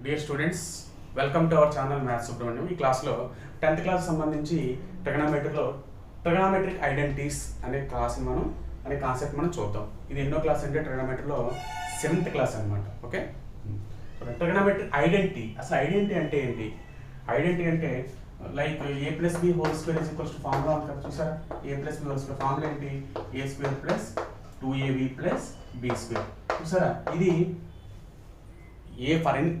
Dear students, welcome to our channel maths Subrahmanyam. ఈ క్లాస్లో 10th class సంబంధించి ట్రిగనోమెట్రిక్ ఐడెంటిటీస్ అనే కాన్సెప్ట్ మనం చూద్దాం. ఇది ఎన్నో క్లాస్ అంటే ట్రిగనోమెట్రీలో 7th క్లాస్ అనమాట. ఓకే, ట్రిగనోమెట్రిక్ ఐడెంటిటీ, అసలు ఐడెంటిటీ అంటే ఏంటి? ఐడెంటిటీ అంటే like a plus B whole square is equals to formula ఉంది కదా, చూసారా? a plus B whole square formula ఏంటి? a square plus 2ab plus b square. చూసారా? ఇది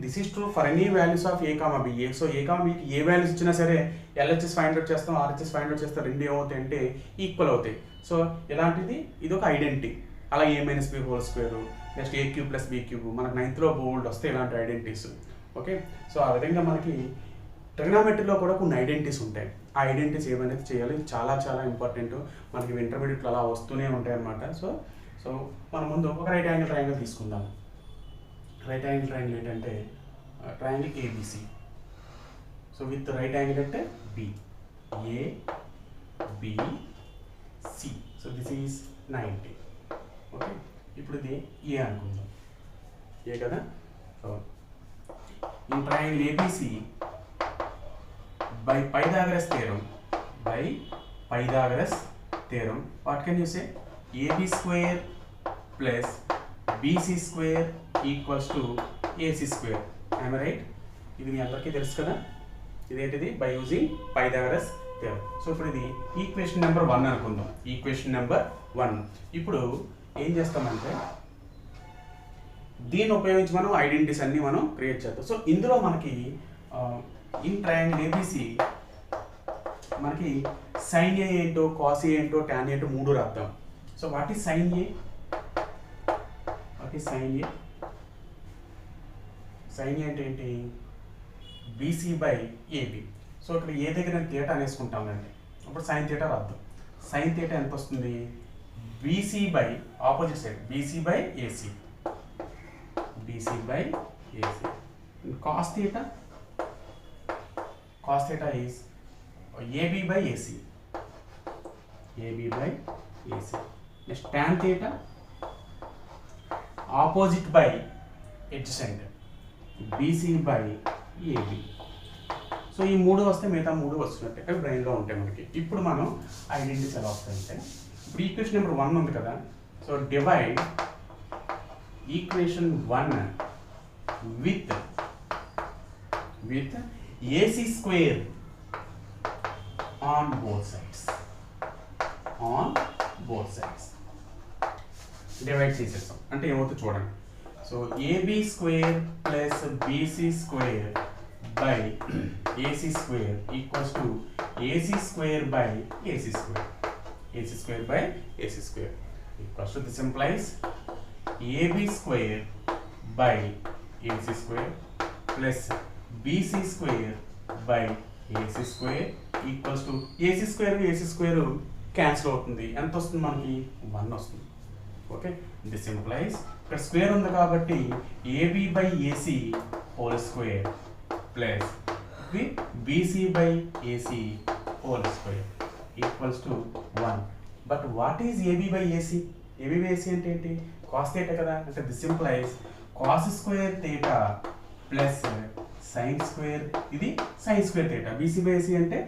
this is true for any values of A comma B. So A comma బికి ఏ values ఇచ్చినా సరే ఎల్హెచ్ఎస్ ఫైండ్ అవుట్ చేస్తాం, ఆర్హెచ్ఎస్ ఫైండ్ అవుట్ చేస్తాం, రెండు ఏమవుతాయి అంటే ఈక్వల్ అవుతాయి. సో ఇలాంటిది ఇది ఒక ఐడెంటిటీ. అలా A minus B whole square, next A cube plus B cube, మనకు 9th బోల్డ్ వస్తాయి ఇలాంటి ఐడెంటిటీస్. ఓకే, సో ఆ విధంగా మనకి ట్రిగనోమెట్రీలో కూడా కొన్ని ఐడెంటిటీస్ ఉంటాయి. ఆ ఐడెంటిటీస్ ఏమైనా చేయాలి, చాలా చాలా ఇంపార్టెంట్. మనకి ఇంటర్మీడియట్లో అలా వస్తూనే ఉంటాయి అన్నమాట. సో మన ముందు ఒక రైట్ యాంగిల్ ట్రయాంగిల్ తీసుకుందాం. రైట్ యాంగిల్ ట్రయాంగిల్ ఏంటంటే triangle ABC. So with right angle అంటే B, A B C. So this is 90. Okay, ఇప్పుడు ఇది ఏ అనుకుందాం, ఏ కదా. So in triangle ABC by Pythagoras theorem, what can you say? AB square plus BC square equals to AC square. Am I right? ఇది మీ అందరికీ తెలుసు కదా. ఇదేంటిది? By using Pythagoras theorem. So ఇప్పుడు ఇది ఈక్వేషన్ నెంబర్ 1 అనుకుందాం. Equation number 1. ఇప్పుడు ఏం చేస్తామంటే దీన్ని ఉపయోగించి మనం ఐడెంటిటీస్ అన్ని మనం క్రియేట్ చేద్దాం. సో ఇందులో మనకి ఇన్ ట్రయాంగిల్ ఏబిసి మనకి సైన్ ఏ ఏంటో, కాస్ ఏ ఏంటో, టాన్ ఏంటో మూడు రాద్దాం. So what is sine A? Sine A అంటే ఏంటి? BC by AB. సో ఇక్కడ ఏ దగ్గర థీటా అనేసుకుంటామండి. అప్పుడు సైన్ థీటా రాద్దాం. సైన్ థీటా ఎంత వస్తుంది? BC by opposite side, BC by AC, cos theta is AB by AC. Next tan theta opposite by adjacent, BC by AB. So ఈ మూడు వస్తే మిగతా మూడు వస్తున్నట్టే అవి బ్రెయిన్లో ఉంటాయి మనకి. ఇప్పుడు మనం ఐడెంటిటీస్ ఎలా వస్తాయంటే, ఇప్పుడు ఈక్వేషన్ నెంబర్ 1 ఉంది కదా. So divide equation 1 with AC square on both sides. Divide చేసేస్తాం అంటే ఏమవుతుందో చూడండి. So AB square plus BC square by AC square equals to AC square by AC square. Equals to this implies AB square by AC square plus BC square by AC square equals to AC square cancel అవుతుంది. ఎంత వస్తుంది మనకి? 1 వస్తుంది. Okay, this implies ఇక్కడ square ఉంది కాబట్టి AB by AC whole square plus BC by AC whole square equals to 1. But what is AB by AC? AB by AC అంటే ఏంటి? కాస్ థీటా కదా. అంటే this implies cos square theta plus sine square, ఇది sine square theta. BC by AC అంటే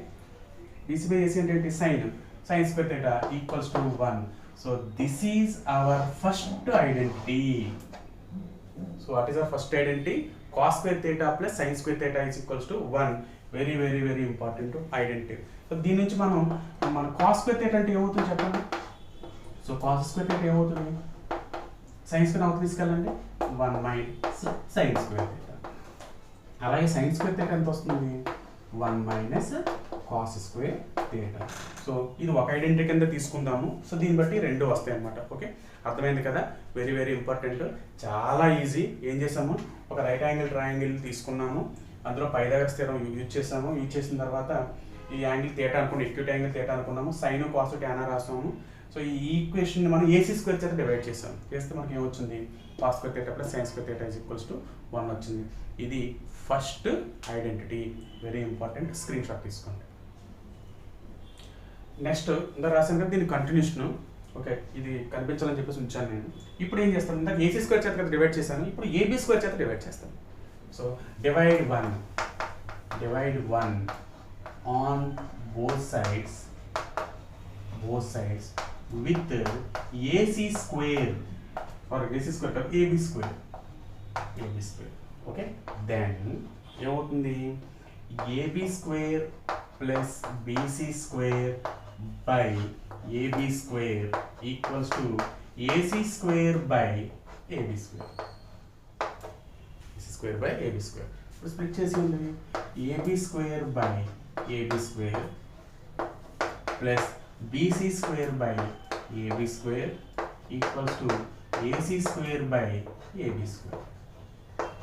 ఏంటి? Sine square theta equals to 1. So this is our first identity. So what is our first identity? Cos square theta plus sine square theta is equals to 1. Very very very important identity. So దీని నుంచి మన cos square theta అంటే ఏమవుతుంది చెప్పండి? So cos square theta ఏమవుతుంది? Sine square అవుతుంది, తీసుకెళ్ళండి 1 minus sign square theta. అలాగే సైన్ స్క్వేర్ థీటా ఎంత వస్తుంది? 1 minus cos square theta. So ఇది ఒక ఐడెంటిటీ కింద తీసుకుందాము. సో దీన్ని బట్టి రెండు వస్తాయి అన్నమాట. ఓకే, అర్థమైంది కదా. వెరీ వెరీ ఇంపార్టెంట్, చాలా ఈజీ. ఏం చేసాము? ఒక రైట్ యాంగిల్ ట్రయాంగిల్ తీసుకున్నాము, అందులో పైథాగరస్ థియరమ్ యూజ్ చేసిన తర్వాత ఈ యాంగిల్ థీటా అనుకున్నాము, ఎక్యూట్ యాంగిల్ థీటా అనుకున్నాము, సైన్ కాస్ టాన్ రాసాము. సో ఈ ఈక్వేషన్ మనం ఏసీ స్క్వేర్ చేత డివైడ్ చేసాము. చేస్తే మనకి ఏమొచ్చింది? Cos square theta plus sine square theta is equals to 1 వచ్చింది. ఇది first identity. Very important, screen shot తీసుకోండి. నెక్స్ట్ ఇంకా రాసాను కదా, దీని కంటిన్యూషన్. ఓకే, ఇది కనిపించాలని చెప్పేసి ఉంచాను నేను. ఇప్పుడు ఏం చేస్తాను? ఇందాక ఏసీ స్క్వేర్ చేత డివైడ్ చేశాను, ఇప్పుడు ఏబీ స్క్వేర్ చేత డివైడ్ చేస్తాను. So divide 1 on both sides with AC square or AC square or AB square. Okay, then ఏమవుతుంది AB square plus BC square by AB square equals to AC square by AB square. AC square by AB square. ఇప్పుడు split చేసి ఉంది AB square by AB square plus BC square by AB square equals to AC square by AB square.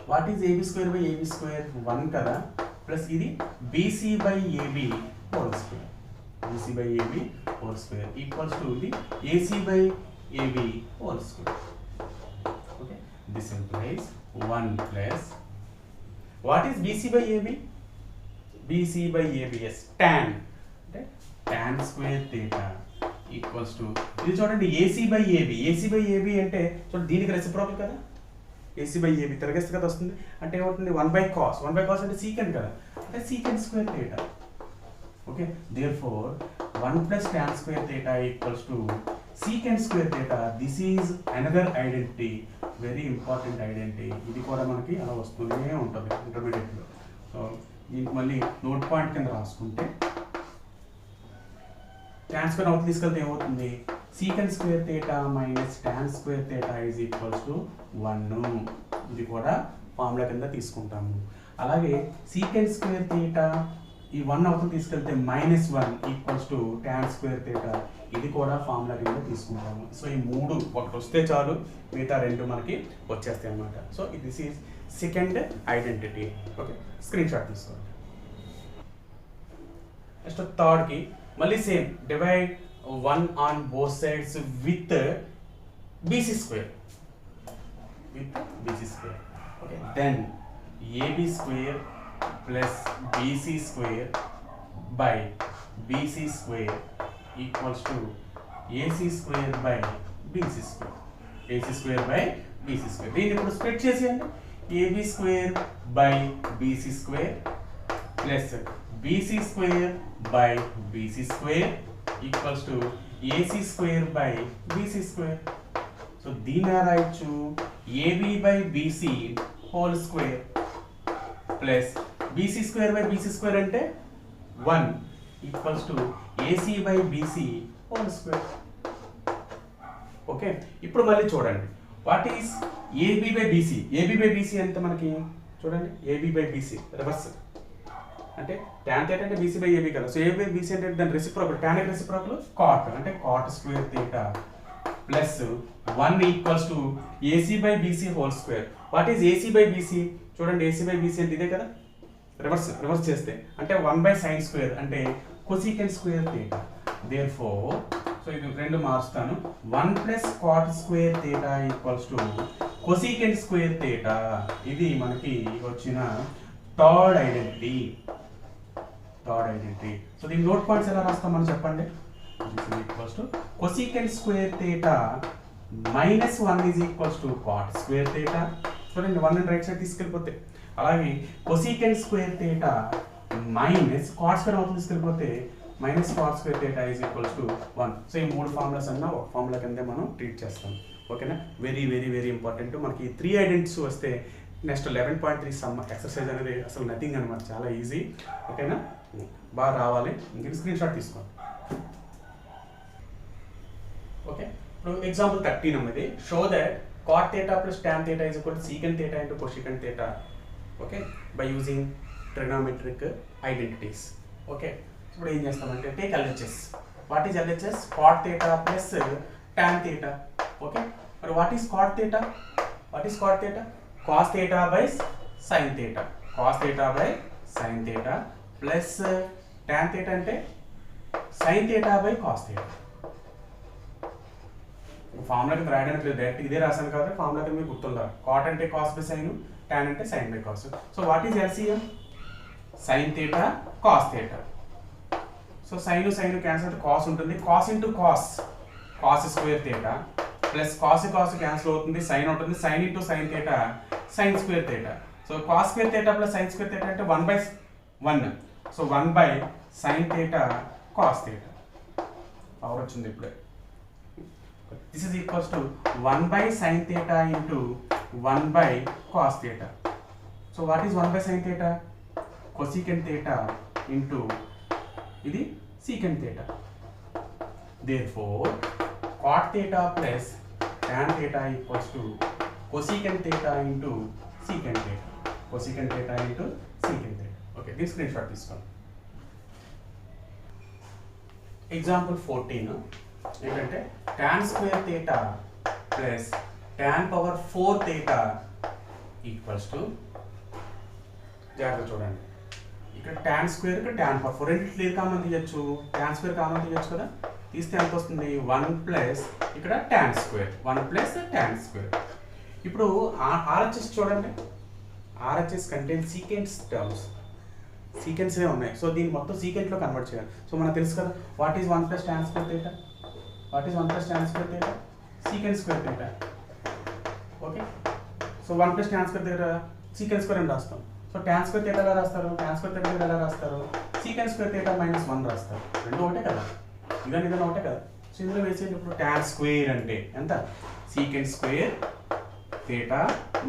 What is AB square by AB square? 1 kada plus ఇది BC by AB whole square. BC by AB whole square equals to the AC by AB whole square. Okay, this implies 1 plus what is BC by AB? BC by AB is tan. Okay, tan square theta equals to ఇది చూడండి AC by AB. AC by AB అంటే చూడండి దీనికి reciprocal కదా, AC by AB తిరగేస్తే కదా వస్తుంది, అంటే ఏమవుతుంది 1 by cos అంటే secant కదా, అంటే secant square theta. Okay, therefore 1 plus tan square theta equals to secant square theta. This is another identity, very important identity. ఇది కూడా మనకి అలా వస్తూనే ఉంటుంది ఇంటర్మీడియట్లో. సో దీనికి మళ్ళీ నోట్ పాయింట్ కింద రాసుకుంటే tan square అవుట్ తీసుకెళ్తే ఏమవుతుంది secant square theta minus tan square theta is equals to 1. ఇది కూడా ఫార్ములా కింద తీసుకుంటాము. అలాగే secant square theta ఈ 1 అవుతుంది తీసుకెళ్తే -1 equals to tan square theta, ఇది కూడా ఫార్ములా కింద తీసుకుంటాము. సో ఈ 3 ఒకటి వస్తే చాలు, మిగతా 2 మనకి వచ్చేస్తాయి అన్నమాట. So this is second identity. Okay, screen shot తీసుకోండి. నెక్స్ట్ థర్డ్ కి మళ్ళీ same divide 1 on both sides with BC square. Okay, then AB square plus BC square by BC square equals to AC square by BC square. AC square by BC square. దీన్ని ఇప్పుడు split చేసేయండి. AB square by BC square plus BC square by BC square equals to AC square by BC square. So దీన్ని రాయొచ్చు AB by BC whole square plus BC square by BC square అంటే 1 equals to AC by BC whole square. Okay, ఇప్పుడు మళ్ళీ చూడండి what is AB by BC. AB by BC అంటే మనకి చూడండి AB by BC reverse అంటే tan theta అంటే BC by AB కదా. సో AB by BC అంటే దాని రెసిప్రోకల్, tan కి రెసిప్రోకల్ cot అంటే cot square theta plus 1 equals to AC by BC whole square. What is AC by BC? చూడండి AC by BC అంటే ఇదే కదా, రివర్స్ చేస్తే అంటే 1 by sin స్క్వేర్ అంటే cosecant square theta. therefore so ఇది రెండు మార్చుతాను, 1 plus cot square theta equals to cosecant square theta. ఇది మనకి వచ్చిన థర్డ్ ఐడెంటిటీ. సో దీని నోట్ పాయింట్స్ ఎలా రాస్తాం మనం చెప్పండి. Equals to cosecant square theta minus 1 is equals to cot square theta. చూడండి 1 ని రైట్ సైడ్ తీసుకెళ్ళిపోతే, అలాగే cosecant square theta minus cot square అవుతుంది తీసుకెళ్ళిపోతే minus cot square theta is equals to 1. So ఈ 3 ఫార్ములాస్ అన్న ఒక ఫార్ములా కింద మనం ట్రీట్ చేస్తాం. ఓకేనా, వెరీ వెరీ వెరీ ఇంపార్టెంట్. మనకి 3 ఐడెంటిటీస్ వస్తే నెక్స్ట్ 11.3 సమ్ ఎక్సర్సైజ్ అనేది అసలు నథింగ్ అనమాట, చాలా ఈజీ. ఓకేనా, బాగా రావాలి. ఇంక స్క్రీన్ షాట్ తీసుకోండి. ఓకే, ఇప్పుడు ఎగ్జాంపుల్ 13 ఉన్నది. Show that cot theta plus tan theta is equal to secant theta into cosecant theta. Okay, by using trigonometric identities. Okay, ఇప్పుడు ఏం చేస్తామంటే take LHS. What is LHS? cot theta plus tan theta. Okay, మరి what is cot theta? cos theta by sin theta. Plus tan theta అంటే sin theta by cos theta. Formula కింద రాయడానికి లేదు, direct ఇదే రాశాను కాబట్టి ఫార్ములా కింద మీకు గుర్తుండాలి. కాట్ అంటే కాస్ బై సైన్, tan అంటే sine by cos. So what is LCM? sin theta cos theta. So sine cancel అంటే కాస్ ఉంటుంది, cos into cos square theta plus cos cancel అవుతుంది, సైన్ ఉంటుంది, sine into sine theta sine square theta. So cos square theta plus sine square theta అంటే 1/1. So 1 sin theta cos theta. Power వచ్చింది ఇప్పుడే. This is equals to 1 sin theta into 1 cos theta. So what is 1 sin theta? cosecant theta into ఇది secant theta. Therefore cot theta plus tan theta equals to cosecant theta into secant theta. Cosecant theta into secant theta. Okay, this screenshot తీసుకోండి. Example 14 ఏంటంటే tan square theta plus tan power 4 theta equals to, జాగ్రత్త చూడండి, ఇక్కడ tan square కి tan power 4 రెండింటిలో ఏది common తీయచ్చు? tan square common తీయచ్చు కదా. తీస్తే ఎంత వస్తుంది? 1 ప్లస్ ఇక్కడ tan square, 1 plus tan square. ఇప్పుడు RHS చూడండి, RHS కంటైన్ సీకెంట్స్ టర్మ్స్, సీకెన్సే ఉన్నాయి. సో దీన్ని మొత్తం సీకెంట్లో కన్వర్ట్ చేయాలి. సో మనకు తెలుసు కదా, what is 1 plus tan square theta? What is 1 plus tan square theta? secant square theta. Okay, so 1 plus tan square theta secant square అని రాస్తాం. సో tan square theta ఎలా రాస్తారు? tan square theta ఎలా రాస్తారు? secant square theta minus 1 రాస్తారు. రెండు ఒకటే కదా, ఇదన్నా ఒకటే కదా. సో ఇందులో వేసేటప్పుడు tan square అంటే ఎంత? secant square theta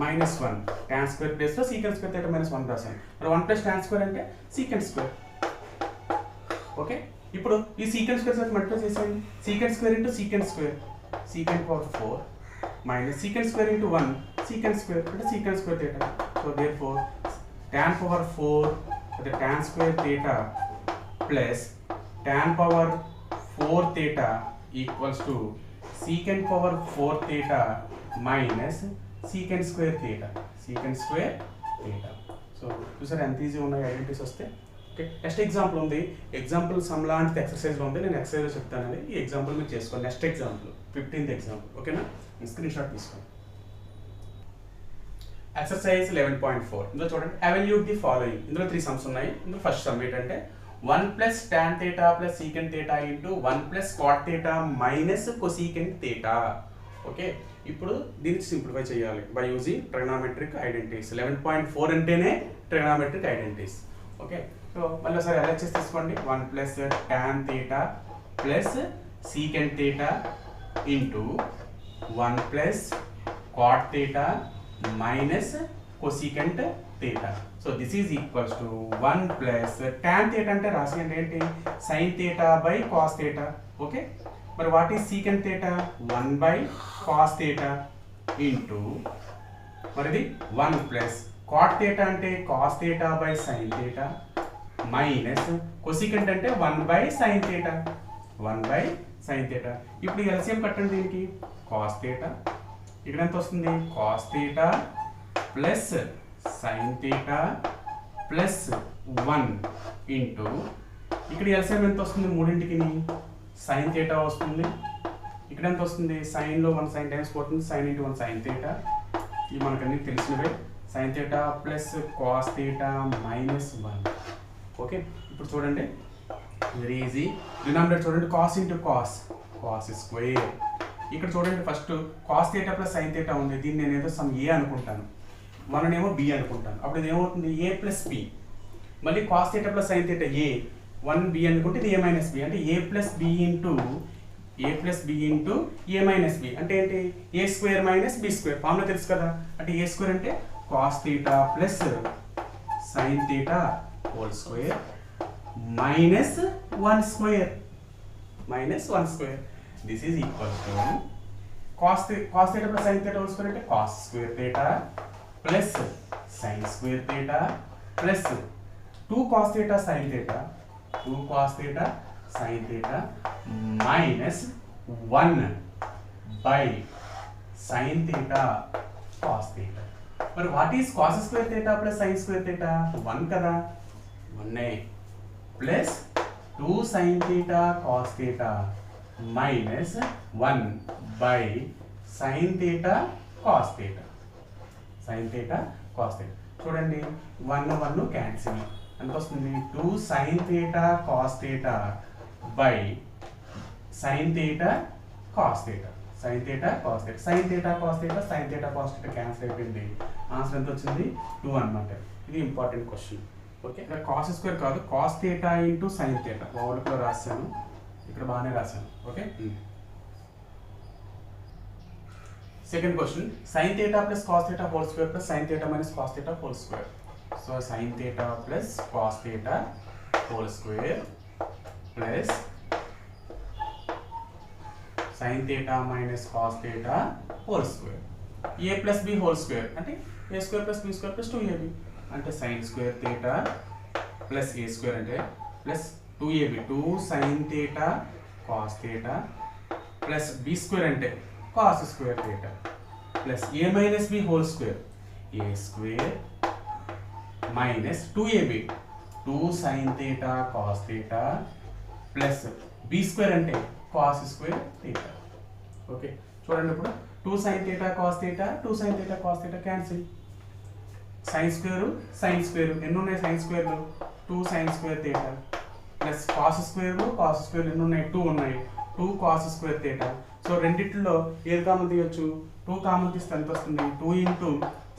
minus 1. tan square plus లో secant square theta minus 1 రాసాను. మరి 1 ప్లస్ tan square అంటే secant square. ఓకే, ఇప్పుడు ఈ secant square సార్ మల్టిప్లై చేసేయండి. secant square into secant square, secant power 4 minus secant square into 1, secant square అంటే secant square theta. So therefore tan power 4 the tan square theta plus tan power 4 theta equals to secant power 4 theta minus secant square theta, secant square theta. So చూసారు ఎంత easy ఉన్నాయి identities వస్తే. Okay, next example ఉంది. Example some లాంటి ఎక్సర్సైజ్లో ఉంది, నేను exercise చెప్తానండి. ఈ ఎగ్జాంపుల్ మీరు చేసుకోండి. Next example 15th example. ఓకేనా, స్క్రీన్ షాట్ తీసుకోండి. ఎక్సర్సైజ్ 11.4. ఇందులో చూడండి, ఎవాల్యూట్ ది ఫాలోయింగ్. ఇందులో 3 సమ్స్ ఉన్నాయి. ఇందులో ఫస్ట్ సమ్ ఏంటంటే 1 plus tan theta plus secant theta into 1 plus cot theta minus cosecant theta. Okay, ఇప్పుడు దీనికి సింప్లిఫై చేయాలి బై యూజింగ్ ట్రిగ్నోమెట్రిక్ ఐడెంటిటీస్. 11.4 అంటేనే ట్రిగ్నోమెట్రిక్ ఐడెంటిటీస్. ఓకే, సో మళ్ళీ ఒకసారి LHS తీసుకోండి. 1 plus tan theta plus secant theta into 1 plus cot theta minus cosecant theta. So this is equals to 1 plus tan theta అంటే రాసేయండి ఏంటి? sin theta by cos theta. Okay, మరి what is secant theta? 1 by cos theta into మరి ఇది 1 plus cot theta అంటే cos theta by sin theta minus cosecant అంటే 1 by sin theta, 1 by sin theta. ఇప్పుడు LCM కట్టండి దీనికి. cos theta ఇక్కడ ఎంత వస్తుంది? cos theta plus sin theta plus 1 into ఇక్కడ ఎల్సిఎం ఎంత వస్తుంది? మూడింటికి sin theta వస్తుంది. ఇక్కడ ఎంత వస్తుంది? సైన్లో 1 sin టైమ్స్ పోతుంది, sin ఇంటూ 1 sin theta. ఇవి మనకన్నీ తెలిసినవే. sin theta plus cos theta minus 1. Okay, ఇప్పుడు చూడండి వెరీ ఈజీ. డినామినేటర్ చూడండి, cos into cos, cos square. ఇక్కడ చూడండి first cos theta plus sin theta ఉంది. దీన్ని నేను ఏదో సమ్ a అనుకుంటాను, మననేమో b అనుకుంటాను. అప్పుడు ఇది ఏమవుతుంది? a plus b. మళ్ళీ cos theta plus sin theta a 1b అనుకుంటే ఇది a మైనస్ b అంటే a plus b into a plus b into a minus b అంటే ఏంటి? a square minus b square. Formula తెలుసు కదా. అంటే a స్క్వేర్ అంటే cos theta plus sin theta whole square minus 1 square, minus 1 square. This is equals to cos theta plus sin theta whole square అంటే cos square theta plus sin square theta plus 2 cos theta sin theta, 2 cos theta sin theta minus 1 by sin theta cos theta. మరి what is cos square theta plus sin square theta? 1 కదా, 1 plus 2 sin theta cos theta minus 1 by sin theta cos theta, sin theta cos theta. చూడండి 1 1 cancel, ఎంత వస్తుంది? 2 sin theta cos theta by sin theta cos theta, sin theta cos theta, sin theta cos theta, sin theta cos theta cancel అయిపోయింది. Answer ఎంత వచ్చింది 2 అనమాట. ఇది important question. Okay, ఇక్కడ cos square కాదు, cos theta into sine theta ఓవర్లో రాశాను, ఇక్కడ బాగానే రాశాను. Okay, second question sine theta plus cos theta whole square plus sine theta minus cos theta whole square. So sine theta plus cos theta whole square plus sin theta minus cos theta whole square. A plus B whole square అంటే a square plus b square plus 2ab అంటే sin square theta plus a square అంటే plus 2ab 2 sin theta cos theta plus b square అంటే cos square theta plus a minus b whole square a square minus 2ab 2 sin theta cos theta plus b square అంటే cos square theta. Okay, చూడండి ఇప్పుడు 2 sin theta cos theta 2 sin theta cos theta cancel. sin square ఎన్ని ఉన్నాయి sin స్క్వేర్లు 2 sin square theta plus cos square ఎన్ని ఉన్నాయి 2 ఉన్నాయి 2 cos square theta. So రెండిట్లో ఏది కామన్ తీయొచ్చు 2 కామన్ తీస్తే ఎంత వస్తుంది 2 into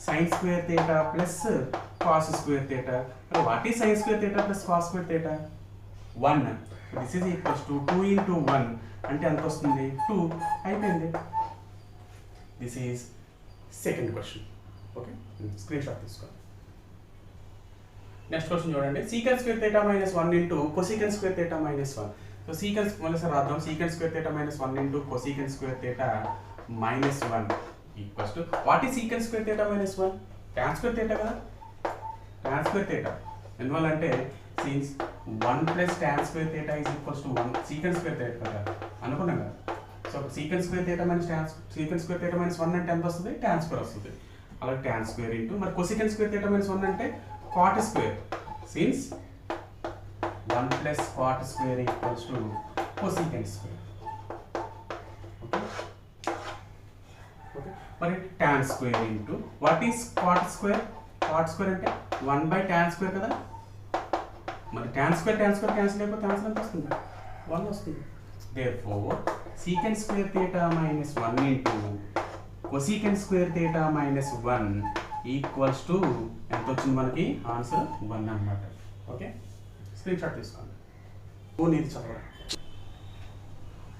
sin square theta plus cos square theta. What is sin square theta plus cos square theta 1. This is equals to 2 into 1 అంటే ఎంత వస్తుంది 2 అయిపోయింది. This is second question. Okay, screen shot తీసుకోండి. Next question చూడండి, secant square theta minus 1 into cosecant square theta minus 1. So secant మళ్ళీ sir రాద్దాం, secant square theta minus 1 into cosecant square theta minus 1 equals to what is secant square theta minus 1 tan square theta కదా, tan square theta. ఎందువల్ల అంటే since 1 plus tan square theta is equals to 1 secant square theta కదా అనుకున్నాం కదా. So secant square theta minus secant square theta minus 1 అంటే ఎంత వస్తుంది tan square వస్తుంది. అలాగే tan square ఇంటూ మరి cosecant square theta minus 1 అంటే cot square, since 1 plus cot square equals to cosecant square. Okay, మరి tan square into what is cot square అంటే 1 by tan square కదా. మరి tan square క్యాన్సిల్ అయిపోతే answer ఎంత వస్తుంది 1 వస్తుంది. therefore secant square theta minus 1 into cosecant square theta minus 1 equals to ఎంత వచ్చింది మనకి ఆన్సర్ 1 అన్నమాట. ఓకే, స్క్రీన్ షాట్ తీసుకోండి. ఇది చదవండి.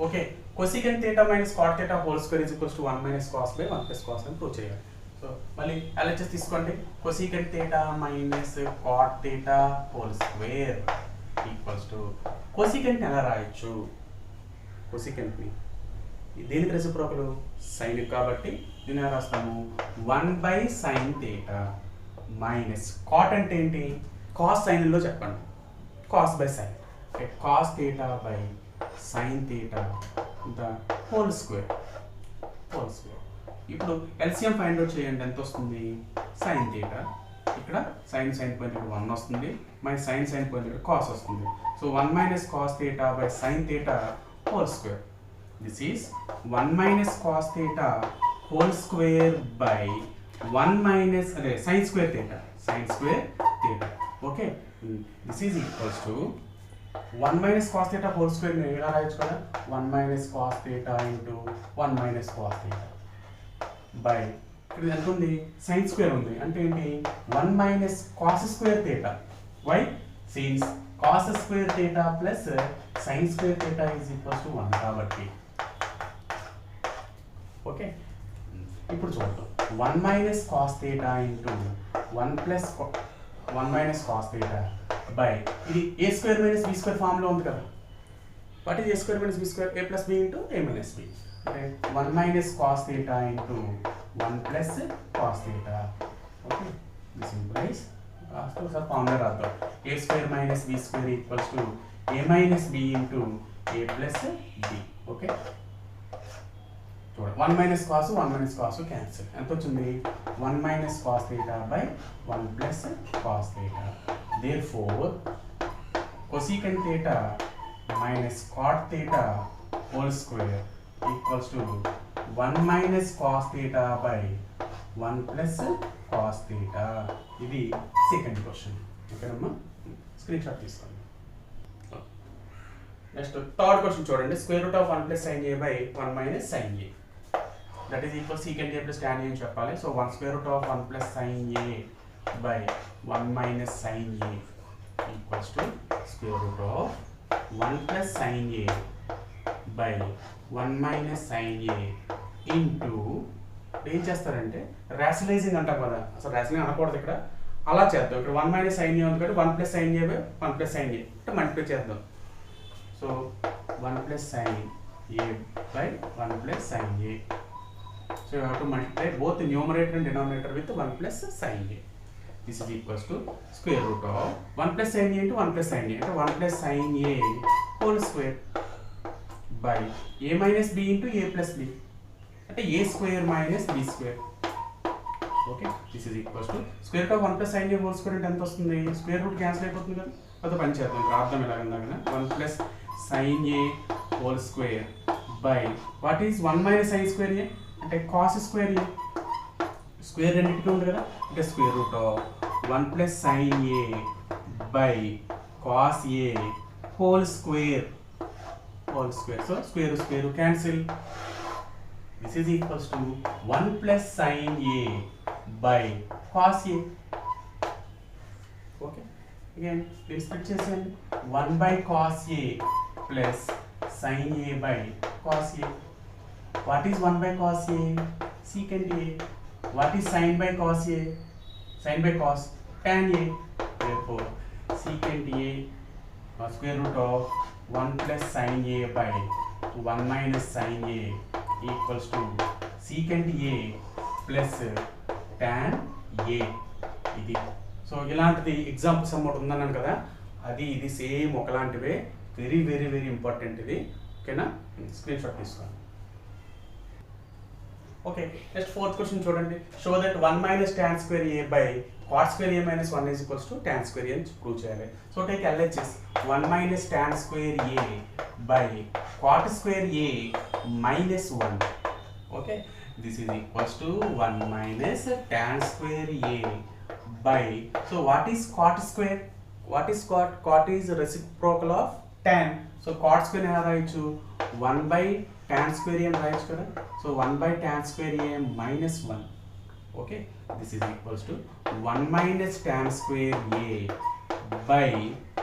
Okay, cosecant theta minus cot theta whole square is equals to 1 minus cos by 1 plus cos అని prove చేయాలి. So మళ్ళీ LHS తీసుకోండి, cosecant theta minus cot theta whole square equals to cosecant ఎలా రాయొచ్చు, cosecantని దేనికి రెసిప్రోకల్ సైన్ కాబట్టి దీన్ని ఎలా రాస్తాము 1 by sin theta minus cot అంటే ఏంటి cos sin లో చెప్పండి cos by sin. Okay, cos theta by sin theta the whole square. ఇప్పుడు ఎల్సిఎం ఫైండ్ అవుట్ చేయండి, ఎంత వస్తుంది sin theta, ఇక్కడ sin పాయింట్ ఇక్కడ 1 వస్తుంది, మైనస్ sin పాయింట్ ఇక్కడ cos వస్తుంది. So 1 minus cos theta by sin theta whole square. This is 1 minus cos theta whole square by 1 minus అదే sin square theta. Okay, this is equals to 1 minus cos theta whole square ని ఎలా రాయొచ్చు కదా 1 minus cos theta into 1 minus cos theta by ఇక్కడ ఎంత ఉంది sin square ఉంది అంటే ఏంటి 1 minus cos square theta. why, since cos square theta plus sin square theta is equals to 1 కాబట్టి. ఓకే, ఇప్పుడు చూద్దాం 1 minus cos theta into 1 plus 1 minus cos theta by ఇది a square minus b square form లో ఉంది కదా. What is a square minus b square, a plus b into a minus b అంటే 1 minus cos theta into 1 plus cos theta. Okay, this implies ఒకసారి formula రాద్దాం a square minus b square equals to a minus b into a plus b. Okay, చూడండి 1 minus cos cancel, ఎంత వచ్చింది 1 minus cos theta by 1 plus cos theta. therefore cosecant theta minus cot theta whole square equals to 1 minus cos theta by 1 plus cos theta. ఇది second question. ఓకేనమ్మా, screen shot తీసుకోండి. Next third question చూడండి, square root of 1 plus sin a by 1 minus sin a. That is equal secant A plus tan ఏ అని చెప్పాలి. So 1 square root of 1 plus sin a by 1 minus sin a equals to square root of 1 plus sin a by 1 minus sin a into ఏం చేస్తారంటే rationalising అంటాం కదా, అసలు rationalising అనకూడదు ఇక్కడ, అలా చేద్దాం. ఇక్కడ 1 minus sin a ఉంది కాబట్టి 1 plus sin a by 1 plus sin a అంటే మల్టిప్లై చేద్దాం. So 1 plus sin a by 1 plus sin a. So you have to multiply both the numerator and denominator with 1 plus sin a. This is equals to square root of 1 plus sin a into 1 plus sin a అంటే 1 plus sin a whole square by a minus b into a plus b అంటే a square minus b square. Okay, this is equals to square root of 1 plus sin a whole square అంటే ఎంత వస్తుంది? Square root cancel అయిపోతుంది కదా, అదే పని చేద్దాం. ఇక్కడ అర్థం ఎలాగందాక 1 plus sin a whole square by what is 1 minus sin square a అంటే cos square a. స్క్వేర్ రెండింటికి ఉంది కదా, అంటే square root of 1 plus sin a by cos a whole square. So square cancel. This is equals to 1 plus sin a by cos a. Okay, again please split చేసేయండి. 1 by cos a plus sin a by cos a. What is 1 by cos a? Secant a. What is sin by cos a? Sin by cos tan a. Therefore secant a square root of 1 plus sin a by 1 minus sin a equals to secant a plus tan a. ఇది so ఇలాంటిది example sum ఒకటి ఉందన్నాను కదా, అది ఇది same ఒకలాంటివే, very very very important ఇది. ఓకేనా, స్క్రీన్ షాట్ తీసుకోండి. ఓకే, నెక్స్ట్ ఫోర్త్ క్వశ్చన్ చూడండి. Show that 1 minus tan square a by cot square a minus 1 is equals to tan square a అని ప్రూవ్ చేయాలి. So take LHS 1 minus tan square a by cot square a minus 1. Okay, this is equals to 1 minus tan square a by, so what is cot square? What is cot? Cot is reciprocal of tan. So cot square ఎలా రాయొచ్చు? 1 by tan square a అని రాయొచ్చు కదా. So 1 by tan square a minus 1. Okay, this is equals to 1 minus tan square a by,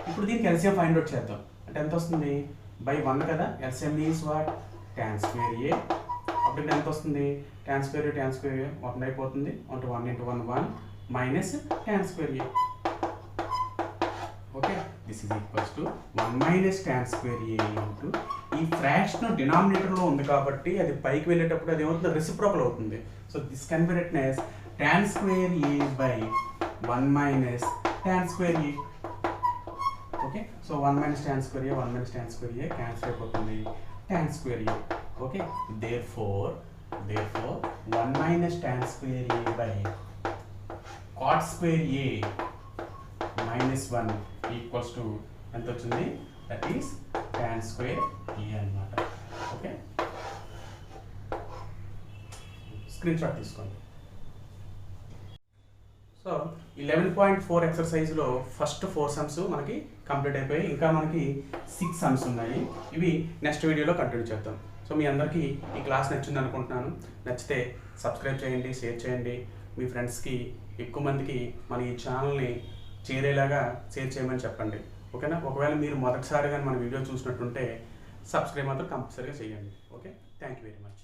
ఇప్పుడు దీనికి LCM find out చేద్దాం. అంటే ఎంత వస్తుంది? by 1 కదా, LCM means what? tan square a. అప్పుడు ఎంత వస్తుంది? tan square a 1 అయిపోతుంది. 1 into 1 1 minus tan square a. Okay, this is equals to 1 minus tan square a into ఈ ఫ్రాక్షన్ డినామినేటర్లో ఉంది కాబట్టి అది పైకి వెళ్ళేటప్పుడు అది ఏమవుతుంది? రెసిప్రోకల్ అవుతుంది. So this can be written as tan square a by 1 minus tan square a. Okay, so 1 minus tan square a 1 minus tan square a cancel అయిపోతుంది. tan square a. Okay, therefore 1 minus tan square a by cot square a minus 1 equals to ఎంత వచ్చింది? That is tan square a అన్నమాట. Okay, screen shot తీసుకోండి. So 11.4 ఎక్సర్సైజ్లో first 4 sums మనకి complete అయిపోయాయి. ఇంకా మనకి 6 sums ఉన్నాయి. ఇవి నెక్స్ట్ వీడియోలో కంటిన్యూ చేద్దాం. సో మీ అందరికీ ఈ క్లాస్ నచ్చింది అనుకుంటున్నాను. నచ్చితే సబ్స్క్రైబ్ చేయండి, షేర్ చేయండి, మీ ఫ్రెండ్స్కి ఎక్కువ మందికి మన ఈ ఛానల్ని చేరేలాగా షేర్ చేయమని చెప్పండి. ఓకేనా, ఒకవేళ మీరు మొదటిసారిగా మన వీడియో చూసినట్టుంటే సబ్స్క్రైబ్ మాత్రం కంపల్సరీగా చేయండి. Okay, thank you very much.